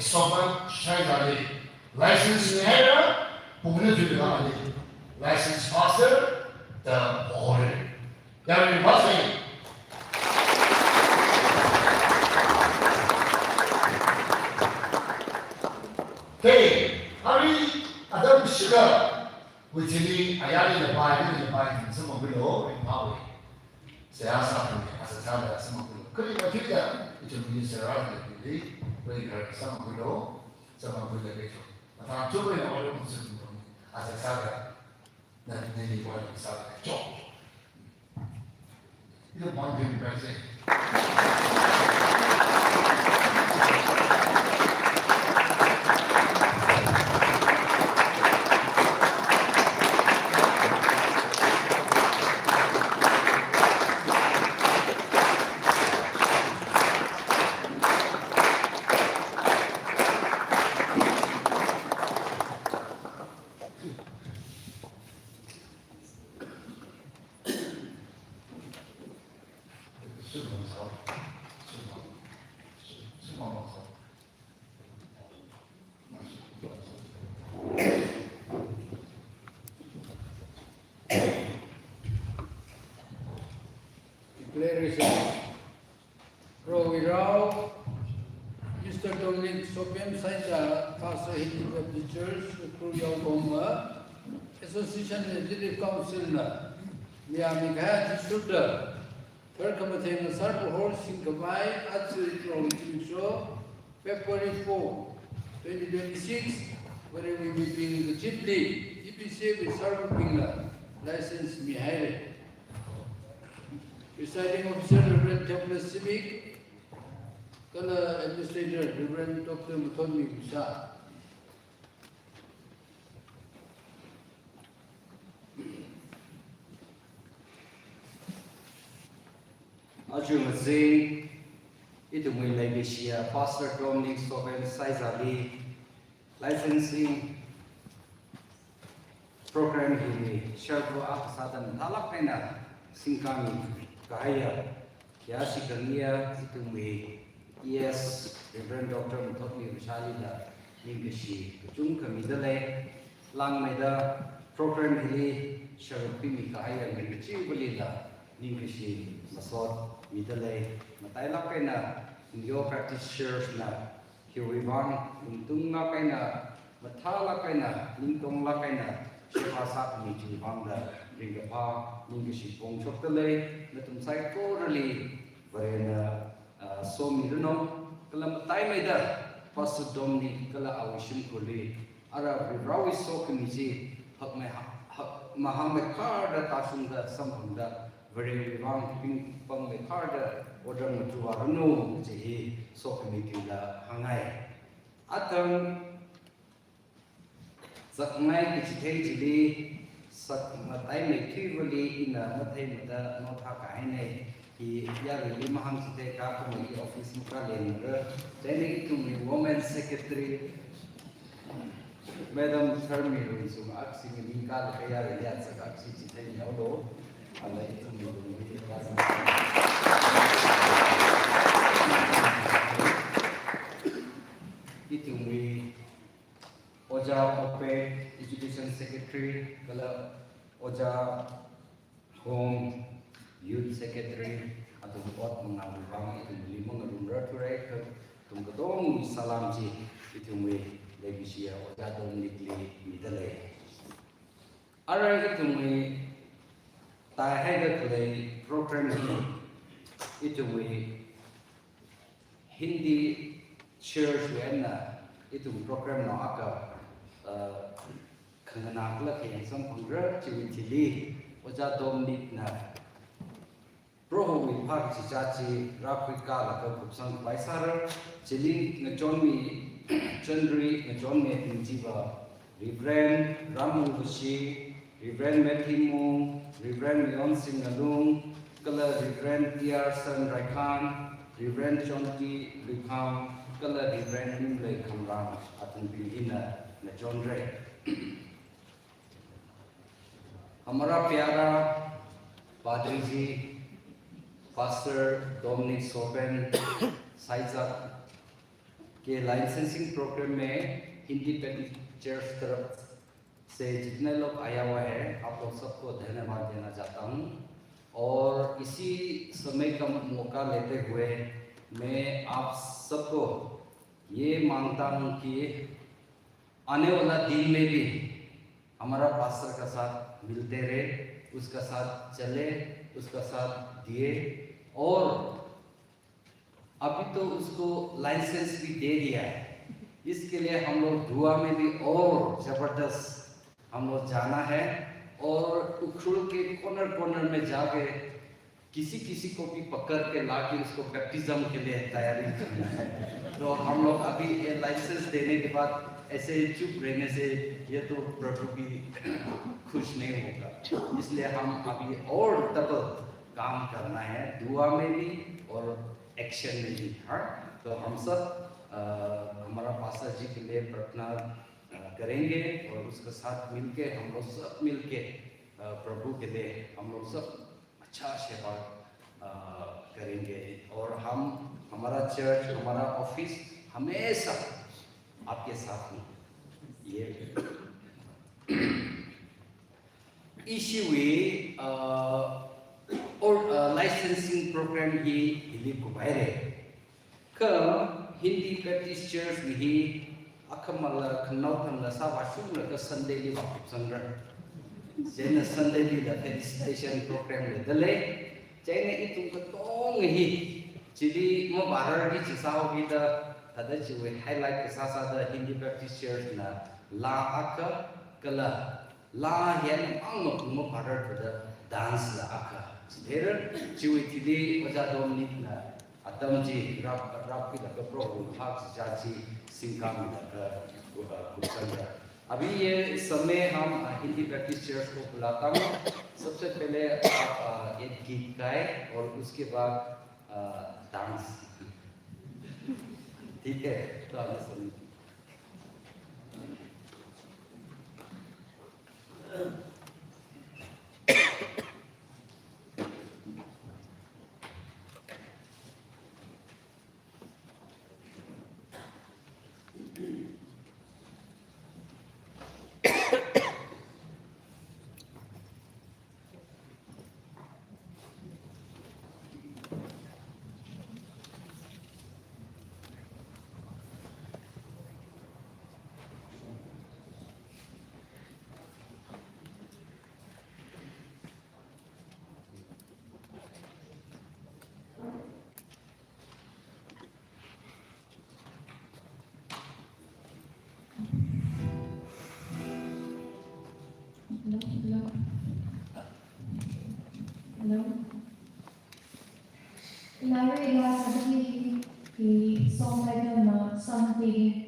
someone Shai license Nehra, Pugna Judah, license master, the order. That was it. Okay, Hari Adam Sugar, which is the Ayali the Bible, some of the law in power. Say, as a child, some of the couldn't what you got, it will be surrounded with the way some of the law, some of the law. But I'm too many all of them as a child, that they want to start a job. You don't want to be present. Mr. Dominic Sopiam Saita, Pastor Hindu of the Church, Phungyo Association Legislative Council, Miamika Suda, Perkamathing, Sarto Horse, Sinkamai, Atsu Show, February 4, 2026, where we will be being the chief lead, EPC with Sarto Pingla, license Mihail. Presiding officer, Reverend Thomas Civic, Color Administrator, Reverend Dr. Muthoni Musa. Ajumazing, Itumui Legacia, Pastor Dominic Soben Saizali, licensing program Hili, Sharpo Apasatan, Talapena, Sinkami, Kahaya, Yashikania, Itumui. Yes, Reverend Dr. Muthoni Musa, Lingashi, Jungka Midale, Lang Meda, program Hili, Sharpimi Kahaya, and Balila, Lingashi, Masot. Midale, Matayla Kaina, Phungyo practitioners na, Hiwiwang, Untung la Kaina, Matala Kaina, Lingtong la Kaina, Shepasa, Michivanga, Ringapa, Lingashipong Chokale, Natumsai Korali, Varena, Somiruno, Kalamatay Meda, Pastor Dominic, Kala Awishim Kuli, Arab Rawi Sokamiji, Mahamed Karda Tasunda, Samhunda. Very long ping pong the card, order to Arno, Jehi, so committing the Hangai. Atom Sakmai, which occasionally Sakmatai make clearly in a Matamata, not Hakaine, he Yari Maham to take up from the office calendar, then to me, woman secretary, Madam Terminal, so axing in Kalakaya, that's a axi to take no. Itungwi Oja Ope Education Secretary, Kala Oja Home Youth Secretary, atau buat mengambil itu lima ngerumra turai ke tunggu salam ji itungwi legisia Oja Dominikli midale. Ara itungwi I had a program it we Hindi church when it program no aka Kanakla and some congratulity was a Dominic na Pro with Park Chichachi, Rapika, like a Kupsan Paisara, Chili, Najomi, Chandri, Najomi in Jiva, Reverend Ramu Bushi. Reverend Metimu, Reverend Leon Singalung, Kala Reverend T.R. San Raikan, Reverend Chonti Lukam, Kala Reverend Nimle Kamram, Atun Bilina, Najonre. Hamara Piara, Padri Ji, Pastor Dominic Sopen, Saizat, कि licensing programme में Hindi teachers तरफ से जितने लोग आया हुआ है आप लोग सबको धन्यवाद देना चाहता हूँ। और इसी समय का मौका लेते हुए मैं आप सबको ये मांगता हूँ कि आने वाला दिन में भी हमारा पास्टर का साथ मिलते रहे, उसका साथ चले, उसका साथ दिए। और अभी तो उसको लाइसेंस भी दे दिया है, इसके लिए हम लोग दुआ में भी और जबरदस्त हम लोग जाना है और उखरुल के कॉर्नर में जाके किसी को भी पकड़ के लाके उसको बैप्टिज्म के लिए तैयारी करना है। तो हम लोग अभी ये लाइसेंस देने के बाद ऐसे चुप रहने से ये तो प्रभु भी खुश नहीं होगा, इसलिए हम अभी और डबल काम करना है, दुआ में भी और एक्शन में भी। हाँ, तो हम सब हमारा पास्टर जी के लिए प्रार्थना करेंगे और उसके साथ मिलके हम लोग सब मिलके प्रभु के लिए हम लोग सब अच्छा सेवा करेंगे। और हम हमारा चर्च, हमारा ऑफिस हमेशा आपके साथ में ये इसी वे और लाइसेंसिंग प्रोग्राम ही हिली को बाहर का हिंदी बैप्टिस्ट चर्च में ही अखमल खन्नौ खन्ना सावासुम लगा संडे ली वापस संग्रह जेन संडे ली ला फेलिसिटेशन प्रोग्राम ले दले जेन इतुम का तोंग ही चिली मो बारर की चिसाओ की दा तदा चिवे हाईलाइट के साथ साथ हिंदी बैप्टिस्ट चर्च ना ला आका कला ला यान अंग मो बारर दा डांस ला आका देर चिवे चिली वजा दोमनिक ना अतम जी राप की लगा प्रोग्राम हाथ जाची सिंकाम लगा कुछ अभी ये समय हम हिंदी बैप्टिस्ट चर्च को बुलाता हूँ। सबसे पहले आप एक गीत गाए और उसके बाद डांस, ठीक है? तो आगे सुनिए। Hello. Larry last week he songwriter something.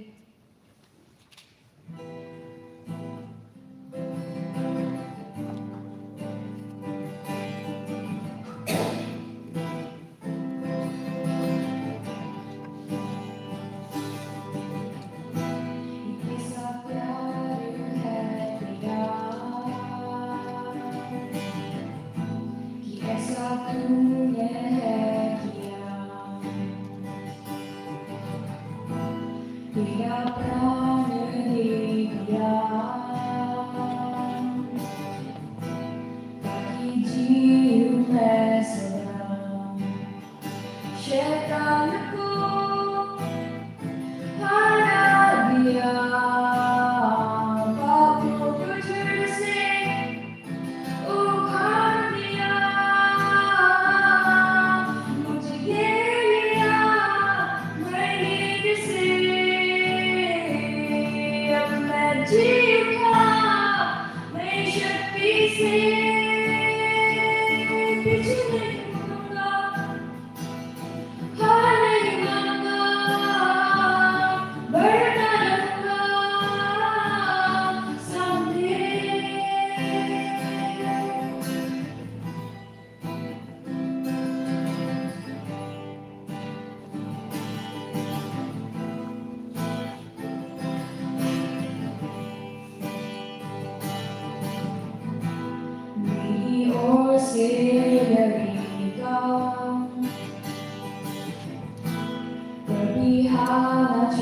Berpihak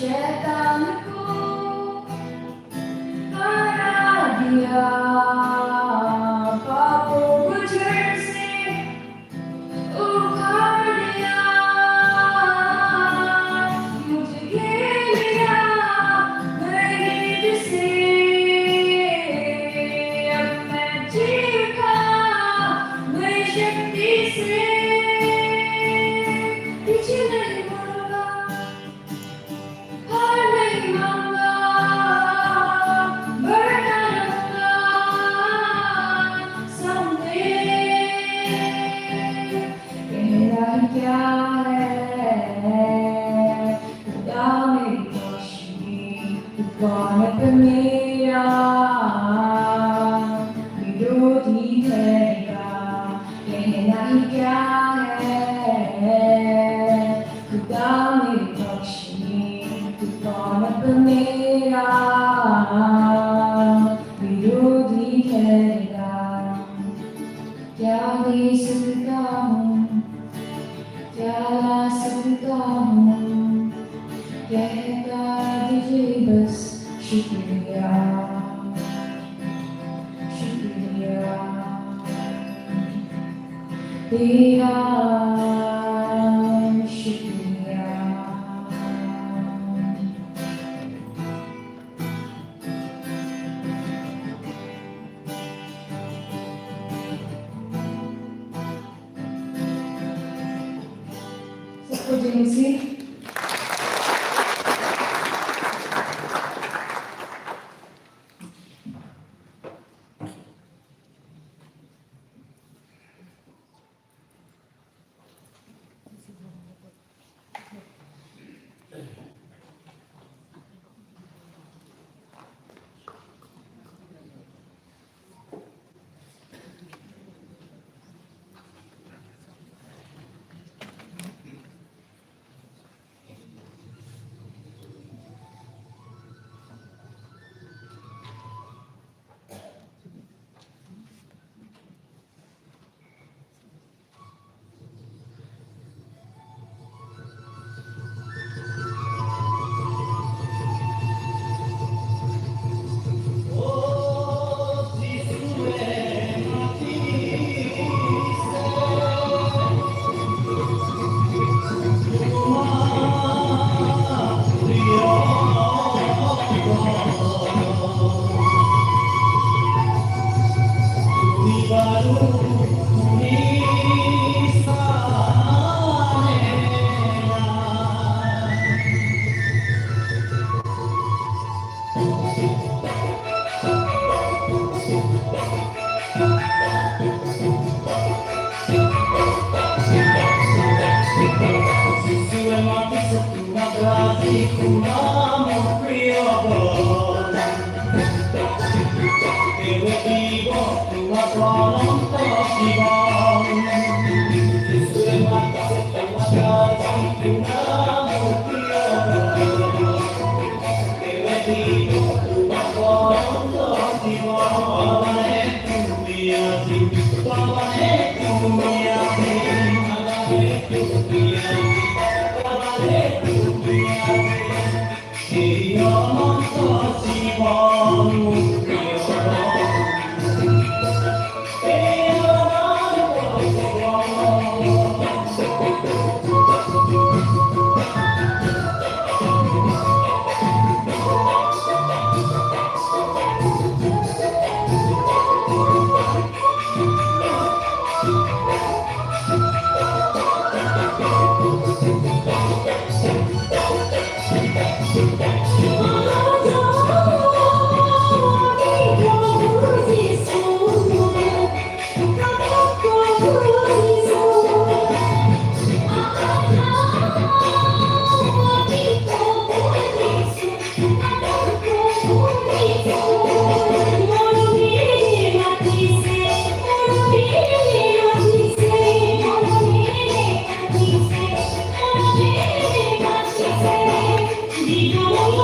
शैतान को हरा दिया पापों को जड़ से उखाड़ दिया मुझे घेर लिया गर्द से अब मैं चीखा नई शक्ति से पीछे नहीं मुड़ूंगा हार नहीं मानूंगा बढ़ता रहूंगा someday कहना ही क्या है खुदा मेरी रोशनी तू कौन है पर मेरा विरोधी ठहरेगा कहना ही क्या है खुदा मेरी रोशनी तू कौन है पर मेरा विरोधी ठहरेगा क्या दे सकता हूँ क्या ला सकता हूँ कहता दीजिए बस शुक्रिया शुक्रिया तेरा शुक्रिया सबको जिनसी Di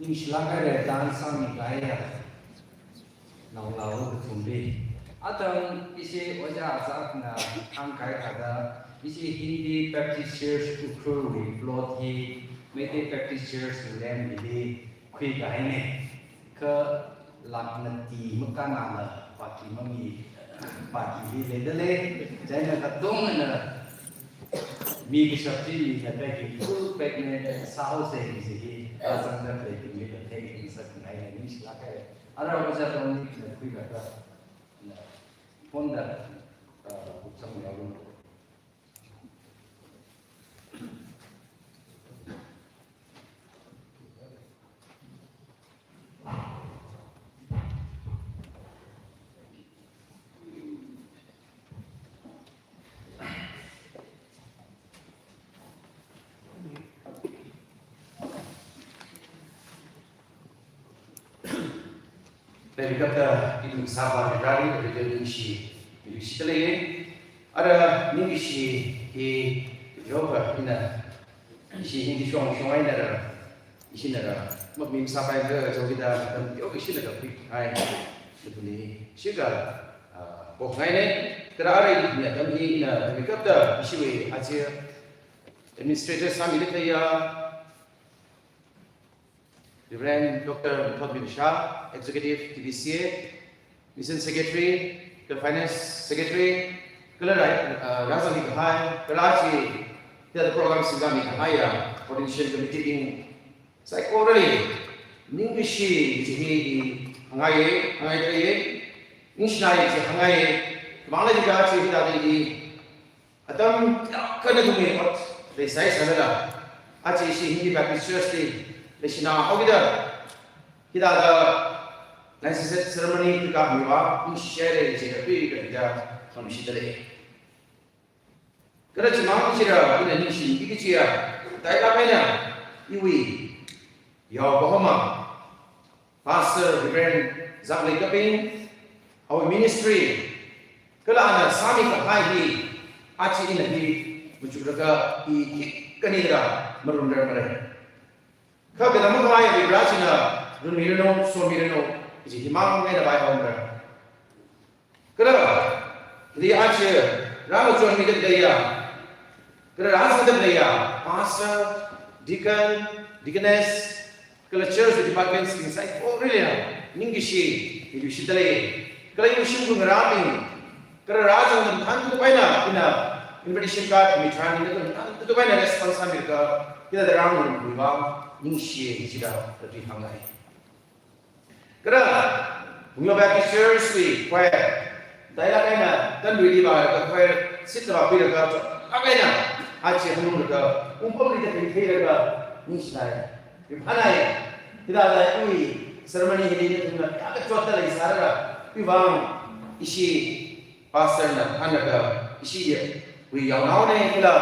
Inşallah dansa mikaya lau tumbi. Atang isi wajah azab na angkai ada isi Hindi Baptist Church Ukhrul float hi Mete Baptist Church lem ini kui kai ne ke lam nanti muka nama pagi mami pagi le dele jangan katung na mi kisahti mi kata ki full pack ne sahau se isi asal dah play mi kata ki sak nai ni silakan ada wajah tahun ni kui kata Honda sama yang dari kata itu sabar dari misi lagi ada misi Yoga isi Hindi shong lain ada isi ada mungkin sampai ke jauh kita Yoga isi ada betul ni siapa pokoknya ini terakhir ini kami ini kata isi aja administrator sami itu ya Reverend Dr. Bin Shah, Executive TDCA, Mission Secretary, the Finance Secretary, Kelarai Razali Kahai, Kelaji, the program Singami Kahaya, Potential Committee in Psychology, Ningishi, Jihi, Hangai, Hangai, Nishnai, Hangai, Malaga, Chidadi, Adam, Kanadumi, what they say, Sanada, Achi, Hindi Baptist Church. Lishina Hogida Hida nice ceremony to Gamiwa, in share it in a big from Shidale. Garage Mountira in a nation, Ikichia, Daigapena, Iwi, Yokohama, Pastor Reverend Zabli Kapin, our ministry, Kalana, Sami Kahahi, Achi in a deep, which would occur, Kanira, Marunda. Kagamaya, Rajina, Rumirano, Somirano, is a Himam made by Homer. Kara, the Archer, Ramajon Midaya. Kerana ada belia, pastor, deacon, deaconess, kalau church department inside, oh really? Ningishi, itu sitale. Kalau itu sungguh ngerapi, kerana raja orang hantu tu paina, ina invitation card, mitran itu hantu tu paina response Amerika, kita derang orang buang, ningishi kita terus hangai. Kerana Phungyo Baptist Church ni, kau daerah paina, dan dua liba, kau sitwa pilih kau, apa ina? Aci hanum kita, umpam kita pilih kita niscaya. Ibanai, tidak ada ini ceremony ini tu nak agak cuaca lagi sarara. Ibang isi pasal nak anak isi dia. Yang nawa ni kita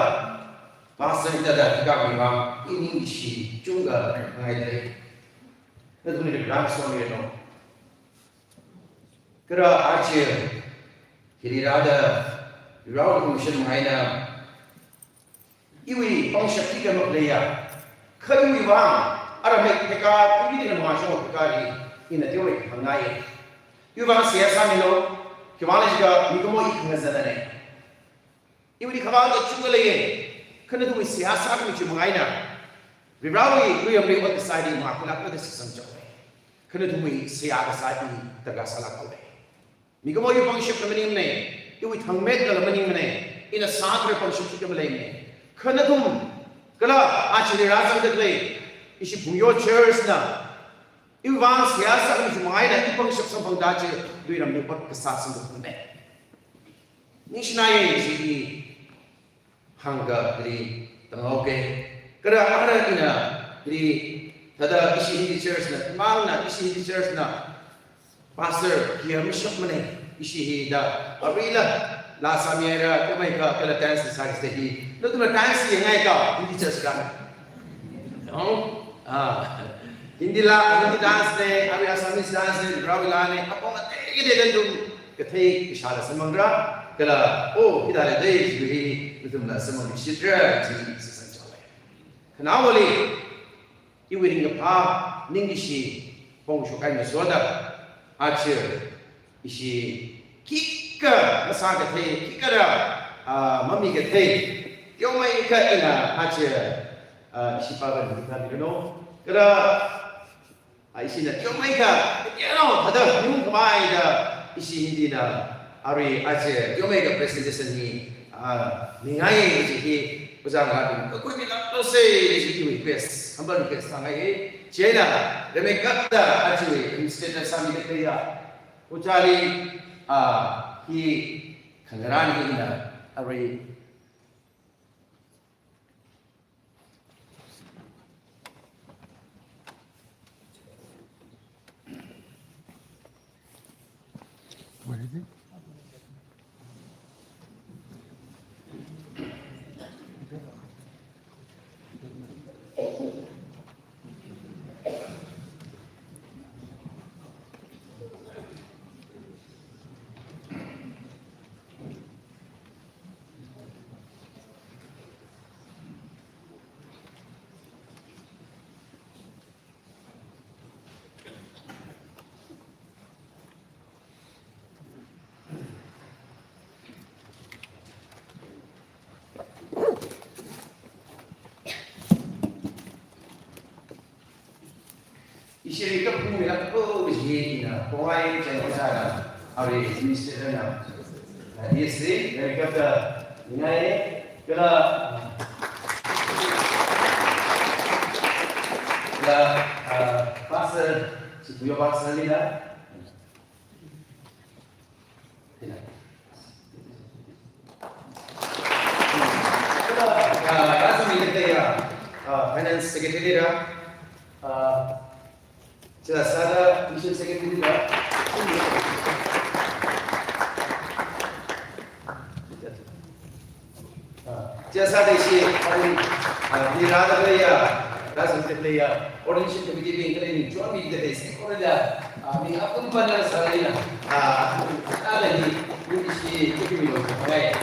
pasal kita dah tiga ibang ini isi juga mengai dari. Itu ni grand suami itu. Kerana aci kiri ada rawat komisen mengai na. Iwi pangsyap tiga maklaya, kau iwang, ada mereka pergi dengan masuk pergi ini dia orang mengai. Iwang siapa milo, kemana juga mikomo ikut ngazalane. Iwi dikhabar tu cuma lagi, kena tu siapa kami cuma mengai na. Berawi yang berbuat kesalahan makulah tu sesuatu. Kena tu siapa kesalahan tergasalah kau. Mikomo iwi pangsyap kami ni, iwi thangmet dalam ni, ini sahaja pangsyap kami ni. Kena tu, kalau acili rasa terkait, isi Phungyo Church na, iwan siasa kami cuma ada di pangsyap sampang dace, dua orang dapat kesat sendiri pun. Nisnaya isi hangga dari tengah oke, kerana ada ina dari tada isi Hindi Church na, mana isi Hindi Church na, pastor kia misyak mana isi hida, abrilah. Last time era, kau mereka kalau dance sesaris tadi, lu tu dance yang ngay kau, hindi church kan? No, hindi lah, hindi dance deh, abi asamis dance deh, berapa lane, apa mati kita dan tu, ketik isyarat semangra, kalau kita ada deh, jadi itu mula semang isyarat, jadi sesuatu. Kenapa boleh? Ibu ini apa? Ningishi, Phungyo kan sudah, acer, isi Kika masa kita, kika dah mami kita, yang mai kita ina aja siapa kita ni no, kerana isi na yang mai kita, no, ada nyum kemai dah isi Hindi dah, hari aja yang mai kita presentation ni, ningai jadi pasal apa? Kau bilang tu sih jadi request, hamba request sangai, cina, mereka dah aja instead sami kita ya, ucari he kangarani ina array what is it? Isi kita pun nak begini na, pemain jangan salah, hari ini sedang dia sih dari kata ini kalau pasal si Phungyo pasal ni lah. Kalau rasa ni kita ya finance secretary dah. 제가 사다 미션 세계입니다. 제가 사대시 니라다 플레이야 라슨 플레이야 오렌지 committee being training join me today sekolah ni akun pada saya ada di divisi ekonomi baik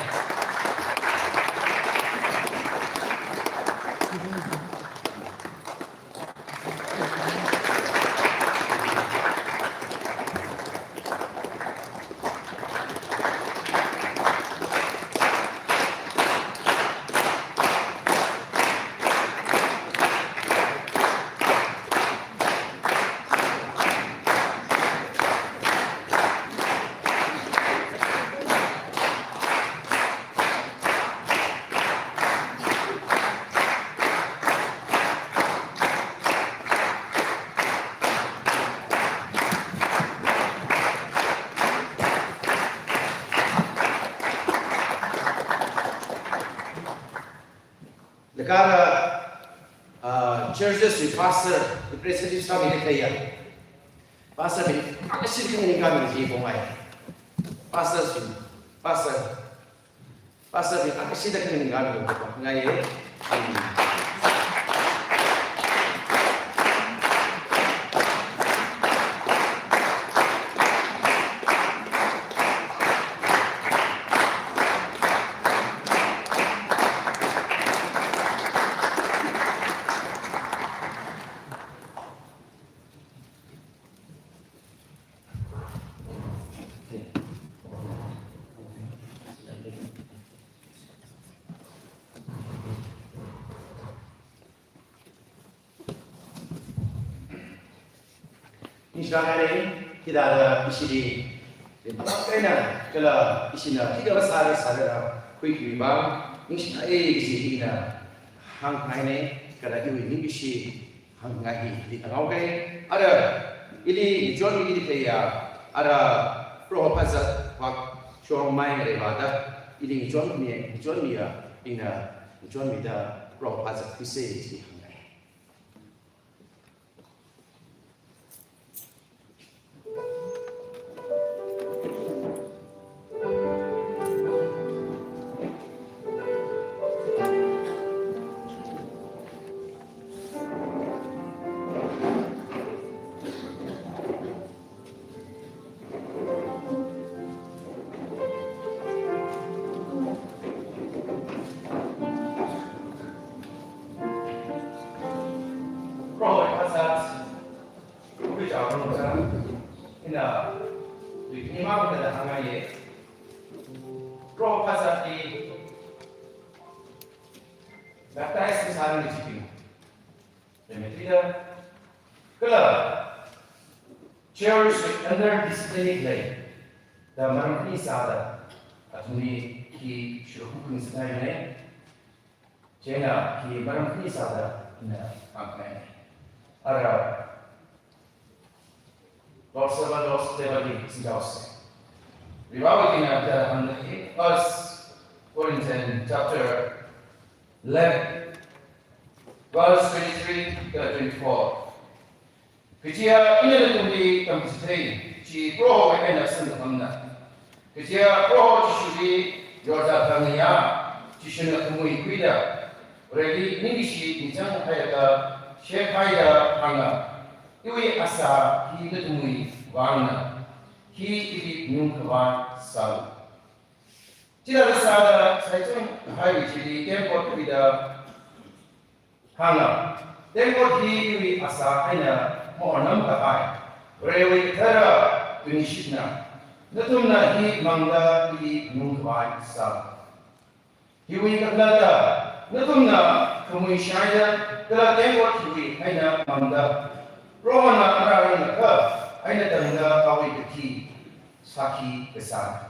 Negara churches with pastor, the president kami ni kaya. Pastor ni, asyik kami ni kami ni bongai. Pastor ni, asyik kami ni kami ni bongai. Sekarang kita ada isi di mana kalau isi na kita besar quick bang isi isi ina hang ini kalau ini isi hang ngaji di tengah ada ini jual ini kaya ada proposal wak jual main ada ini jual ni ya ina jual ni dah proposal bisa isi Cherish under display the Marangni Sada Atuni ki Shukun Stane Jena ki Marangni Sada in the Ampane Ara Losavalos Devali Sidos. Rivavakina the 1 Corinthians chapter 11 verse 23 to 24. Ketika ini tunggu kami sedih, si pro yang nak sentuh mana. Ketika pro si Georgia Tania, si sana temui kuda. Orangnya ini si macam kaya Syekh Kaya hanga. Iwi asa kita temui warna, kita nyung kawan sal. Tidak ada saya cuma hari jadi tempat kuda hanga. Tempat iwi asa kaya more number I. Rewi Terra Tunishina. Natumna he manga he nungwai sa. Hiwi Kaglada. Natumna Kumuishaya. Kala Tempo Hiwi Aina Manga. Romana Arana Ka. Aina Tanga Awi Kaki. Saki Besan.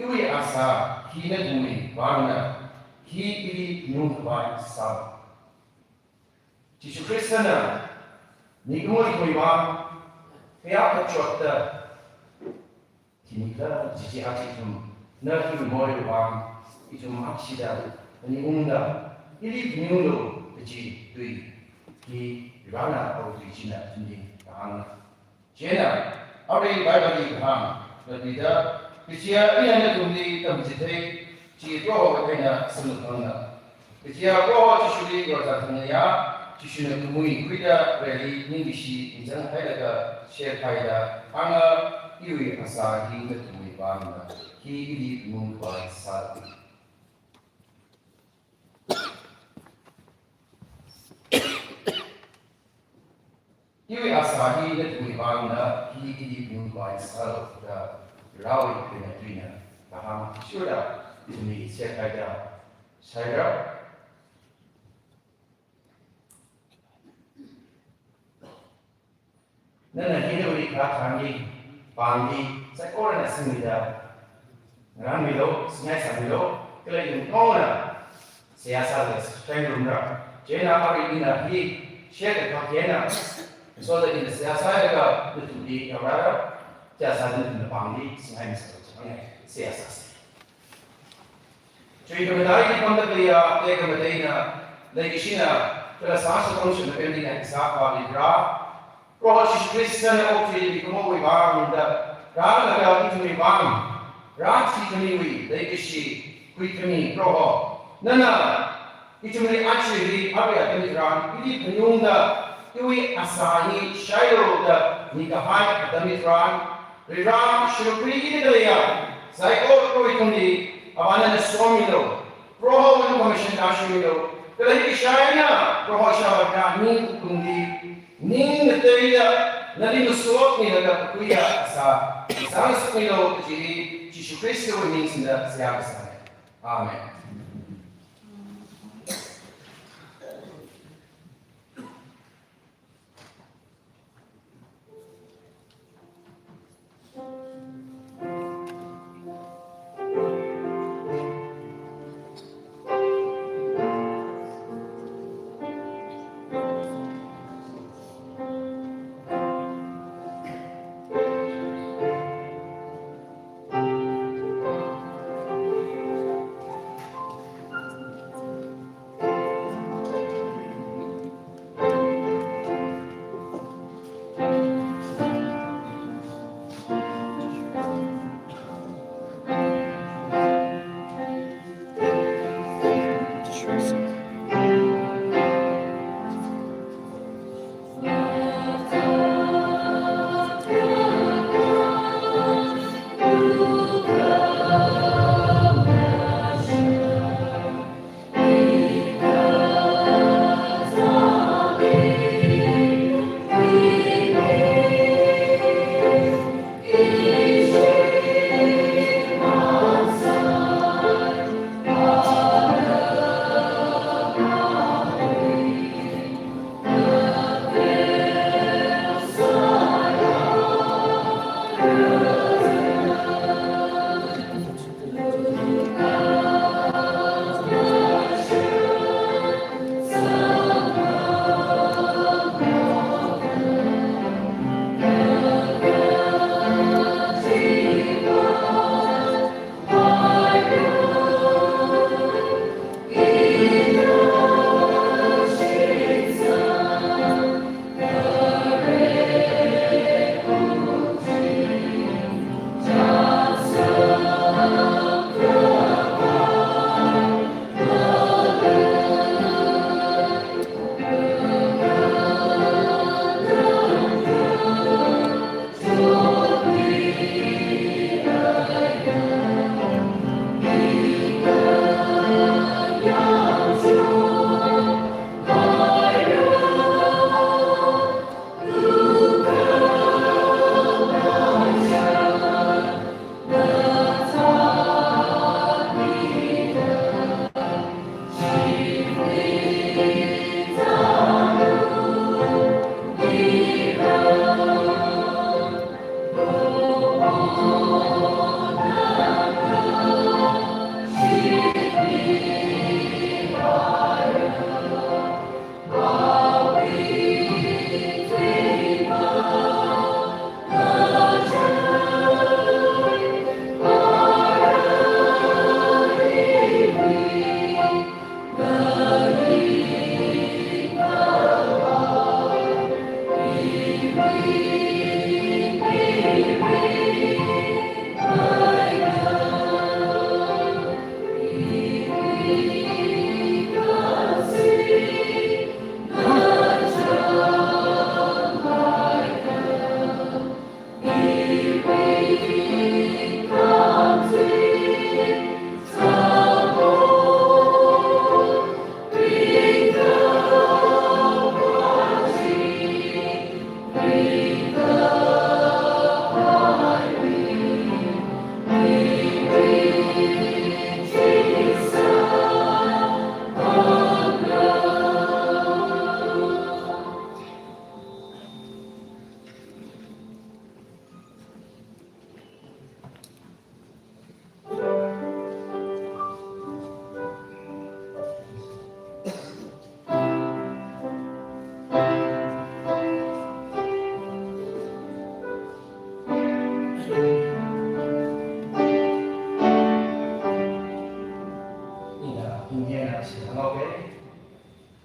iwi asa hina gumi warna hi iri nungwa sa Jishu Kristana nigmoi kuiwa kaya kachota tinikla jiji atitum na hi moi wa itum aksida ni unda iri nyulo ji tui ki rana au tui china tindi kahang jena aure Bible kahang ladida Kecil ini hanya tuli tamjite ci roh kena semutana. Kecil roh cisuli roh ya cisuna kumui kuida reli ningisi injang haida share haida anga iwi asa hingga tuli bangna hi ili mungkwa sal. Iwi asa hingga tuli bangna hi ili mungkwa sal. Rawi kena dunia paham sudah ini saya nana ini kami pagi saya orang asing dia ramilo sengai samilo kalau yang kau na saya sahaja saya rumah jena hari ini share kakiana so that in saya sahaja itu di kamera jasa dengan pangli sengai misalnya siasat. Jadi kemudian di kontak dia kemudian lagi sini kalau sahaja fungsi pending yang siapa libra, proses Kristen okey di kamu ibang dah, rana dah itu ibang, rasi kami lagi si kui kami proho, nana itu mesti actually apa ya kami rana ini penyungda, itu asahi syair dah nikahai kami rana. Ram Shukri Italia, Psycho Proikundi, Avana Swamilo, Proho Commission Ashmilo, Kalaki Shina, Proho Shavaka, Ning Kundi, Ning the Taylor, Nadine Swap Nila Kuya, Sansmilo, Jishu Christo means in the Siakasa. Amen.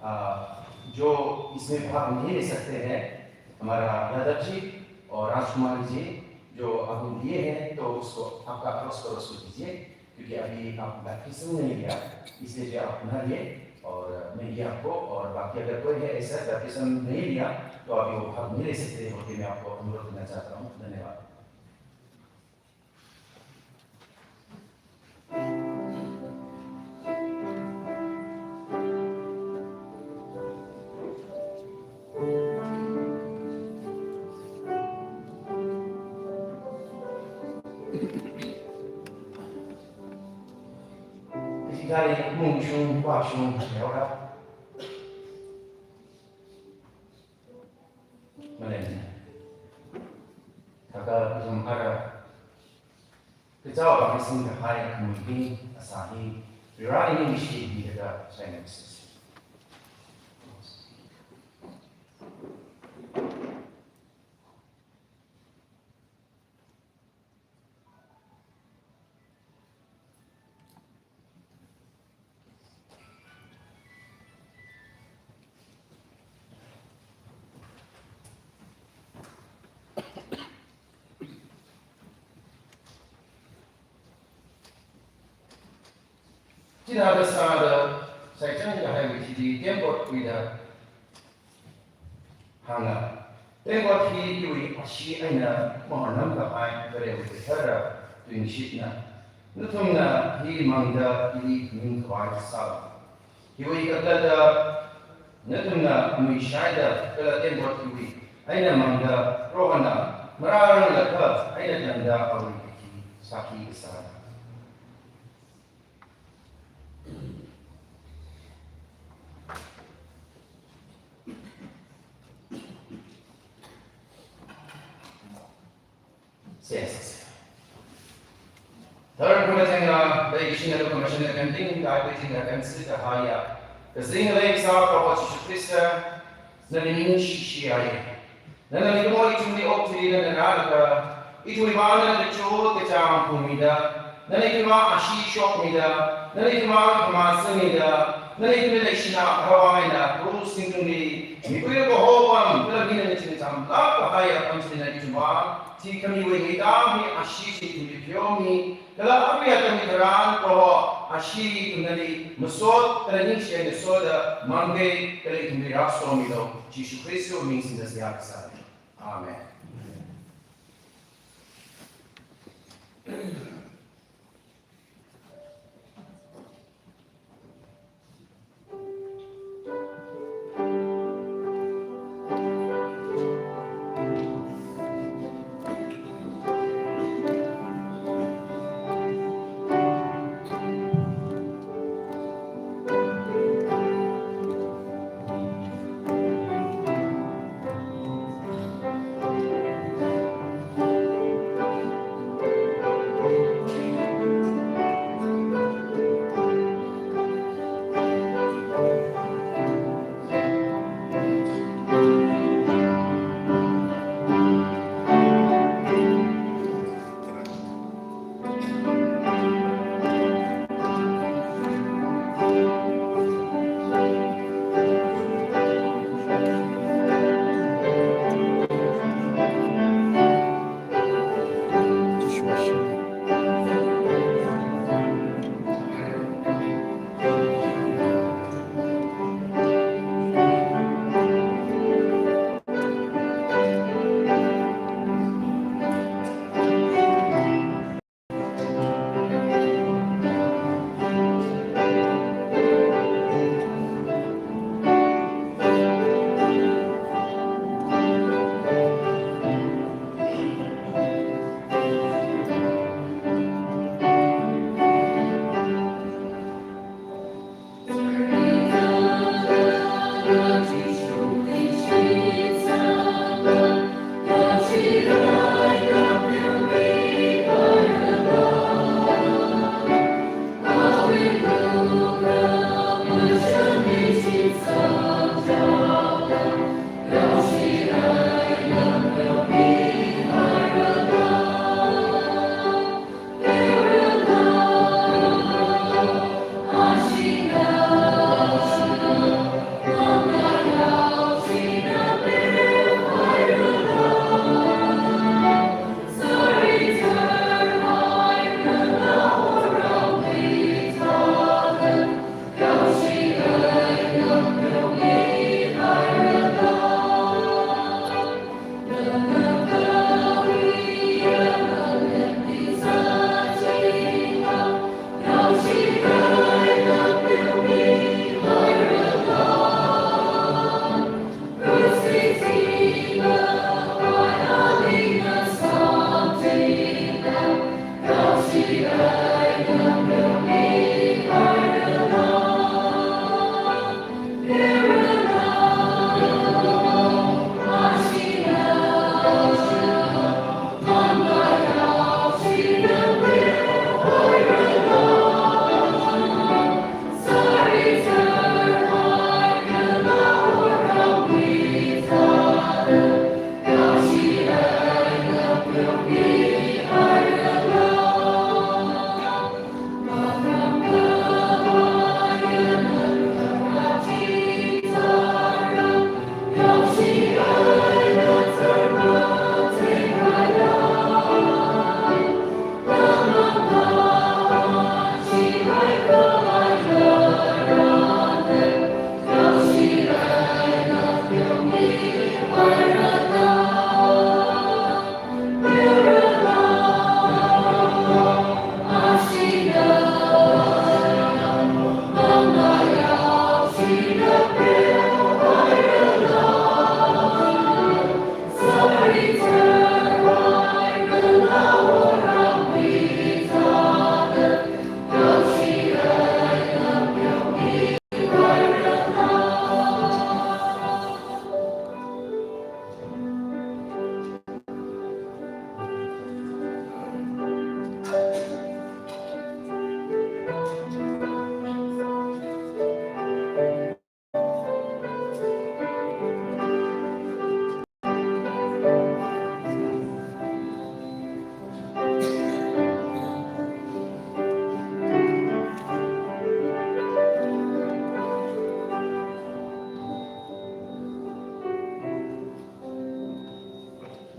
जो इसमें भाग नहीं ले सकते हैं हमारा यादव जी और राजकुमार जी जो अभी लिए हैं तो उसको आपका क्रॉस दीजिए क्योंकि अभी आप बैप्टिज्म नहीं लिया इसलिए जो आप पुनः लिए और मैं ये आपको और बाकी अगर कोई है ऐसा बैप्टिज्म नहीं लिया तो अभी वो भाग नहीं ले सकते होते मैं आपको अनुरोध करना चाहता हूँ धन्यवाद家里梦兄、爸兄聊了，mana ni? Kakak belum ada. Kejauh kami sini hai kemudian asahi. Rira ini mesti dijaga saya mesti. Tidak ada salah saya jangan hai di tempat kita hanga tempat ini yui asyik aina mohon hai kerja berkara tuin shitna nutumna hi mangda ini min kwai sal yui kata nutumna mui shaida kala tempat yui aina mangda rohana merang lakha aina janda awi saki besar Yes. Third pagdating the issue of commission accounting, diabetes and consider higher. The thing legs out of what you Christa, the Nishi. Then the little it will be up to the Nanaga, it will be bound the Cho, the town Pumida, then it will be a she shop mida, then it will be a Masamida, then it will be a Shina, Hawaii, Rose Singly, we will go home, the minute in some love, the higher comes in the Juma. Ti kami wihita mi ashi si tulipyomi kala api kami teran pro ashi tunali masod training siya ni soda mangge kala itumi rasto mi do Jesus Kristo means in the siya sa Amen.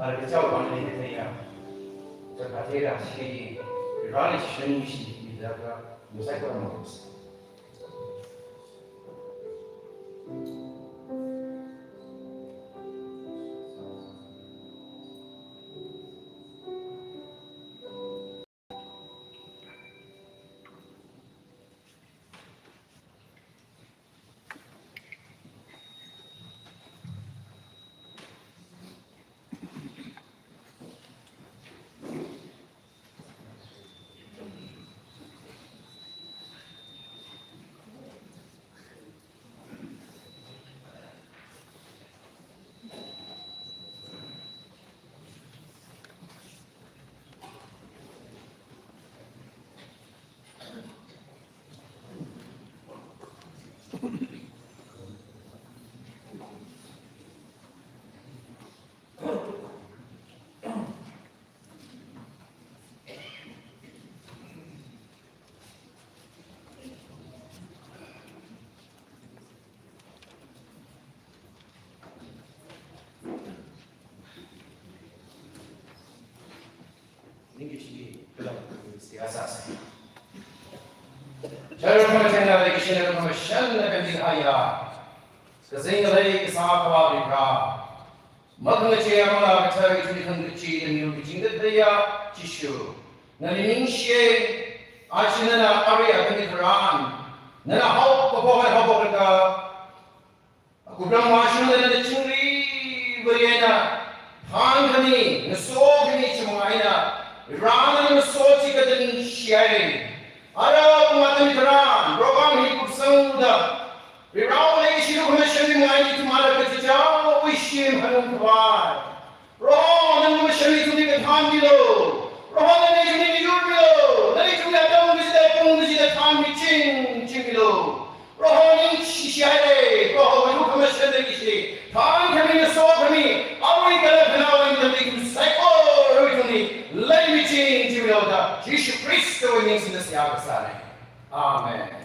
말을 자고 하는 데야. 저 가테라 시기 라리 신시 이다가 무사히가 먹었어. English siyasat. Jarumah channel lagi channel commercial na pending haya. Kasing lagi kisah kawabrika. Magna chaya mala kacari chuni kandci dan yuri jinggat daya cishu. Nalining siye ashina na area kani Quran. Nana hau papawan hau papawan. Aku bilang ashina na chingri beriana. Han kami ngesok kami cuma ina. Rana ni soci kadang sharing. Ada pematan teran, program hidup sauda. Rau lagi siapa macam ni mengaji tu malah kerja, wishim hanum kuat. Rau nang macam itu ni ketam dilo. Rau nang ni ni yur dilo. Nang itu ni ada mesti tham ni cing dilo. Rau ni siapa? Rau itu macam ni kisi. Tham kami ngesok kami. Awal kalau kenal ini kami psycho itu ni. Let me change you know that Jesus Christ in this Amen.